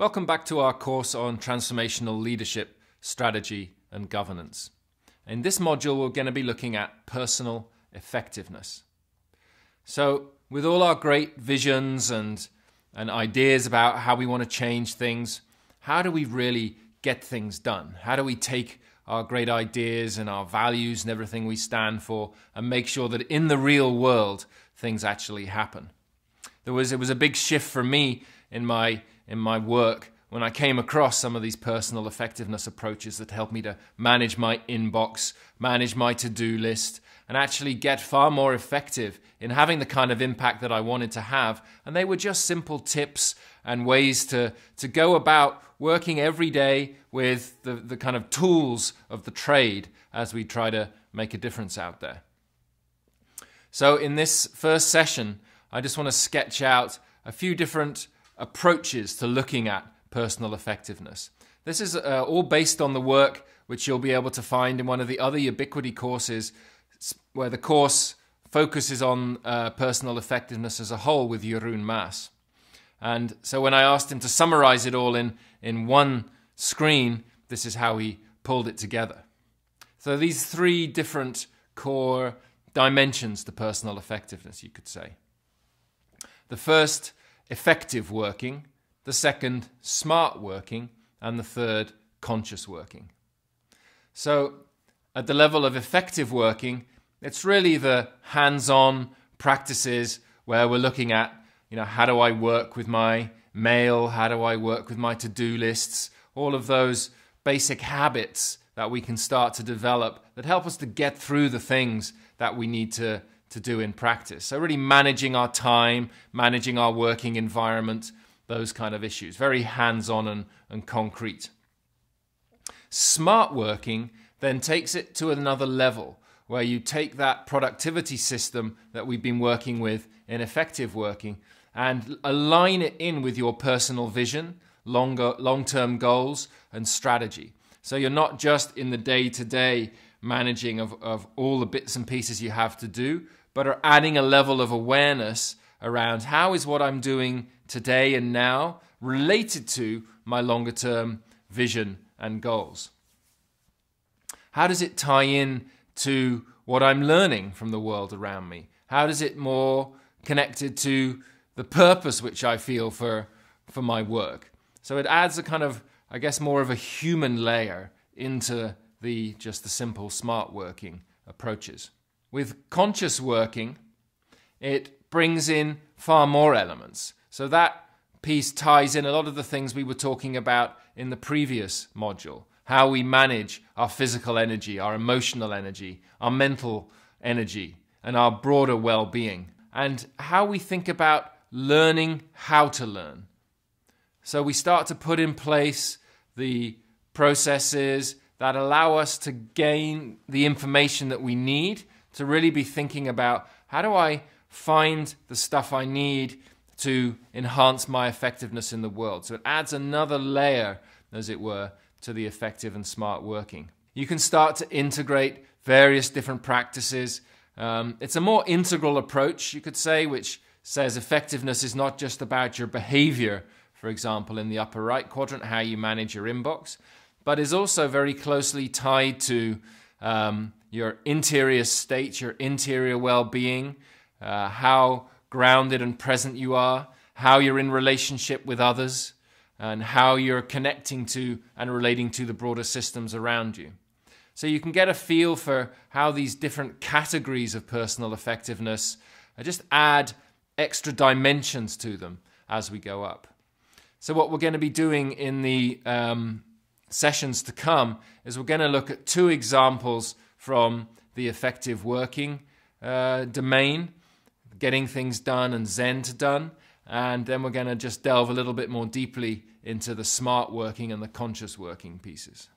Welcome back to our course on transformational leadership, strategy and governance. In this module, we're going to be looking at personal effectiveness. So with all our great visions and ideas about how we want to change things, how do we really get things done? How do we take our great ideas and our values and everything we stand for and make sure that in the real world, things actually happen? It was a big shift for me in my work when I came across some of these personal effectiveness approaches that helped me to manage my inbox, manage my to-do list, and actually get far more effective in having the kind of impact that I wanted to have. And they were just simple tips and ways to go about working every day with the kind of tools of the trade as we try to make a difference out there. So in this first session, I just want to sketch out a few different approaches to looking at personal effectiveness. This is all based on the work which you'll be able to find in one of the other Ubiquity courses, where the course focuses on personal effectiveness as a whole with Jeroen Maas. And so when I asked him to summarize it all in one screen, this is how he pulled it together. So these three different core dimensions to personal effectiveness, you could say. The first, effective working, the second, smart working, and the third, conscious working. So at the level of effective working, it's really the hands-on practices where we're looking at, how do I work with my mail? How do I work with my to-do lists? All of those basic habits that we can start to develop that help us to get through the things that we need to do in practice. So really managing our time, managing our working environment, those kind of issues. Very hands-on and concrete. Smart working then takes it to another level, where you take that productivity system that we've been working with in effective working and align it in with your personal vision, long-term goals and strategy. So you're not just in the day-to-day managing of all the bits and pieces you have to do, but are adding a level of awareness around how is what I'm doing today and now related to my longer term vision and goals? How does it tie in to what I'm learning from the world around me? How does it more connected to the purpose which I feel for my work? So it adds a kind of, I guess, more of a human layer into just the simple smart working approaches. With conscious working, it brings in far more elements. So that piece ties in a lot of the things we were talking about in the previous module. How we manage our physical energy, our emotional energy, our mental energy, and our broader well-being. And how we think about learning how to learn. So we start to put in place the processes that allow us to gain the information that we need to really be thinking about how do I find the stuff I need to enhance my effectiveness in the world. So it adds another layer, as it were, to the effective and smart working. You can start to integrate various different practices. It's a more integral approach, you could say, which says effectiveness is not just about your behavior, for example, in the upper right quadrant, how you manage your inbox, but is also very closely tied to your interior state, your interior well-being, how grounded and present you are, how you're in relationship with others, and how you're connecting to and relating to the broader systems around you. So you can get a feel for how these different categories of personal effectiveness just add extra dimensions to them as we go up. So what we're going to be doing in the sessions to come is we're going to look at two examples from the effective working domain, getting things done and Zen to done, and then we're going to just delve a little bit more deeply into the smart working and the conscious working pieces.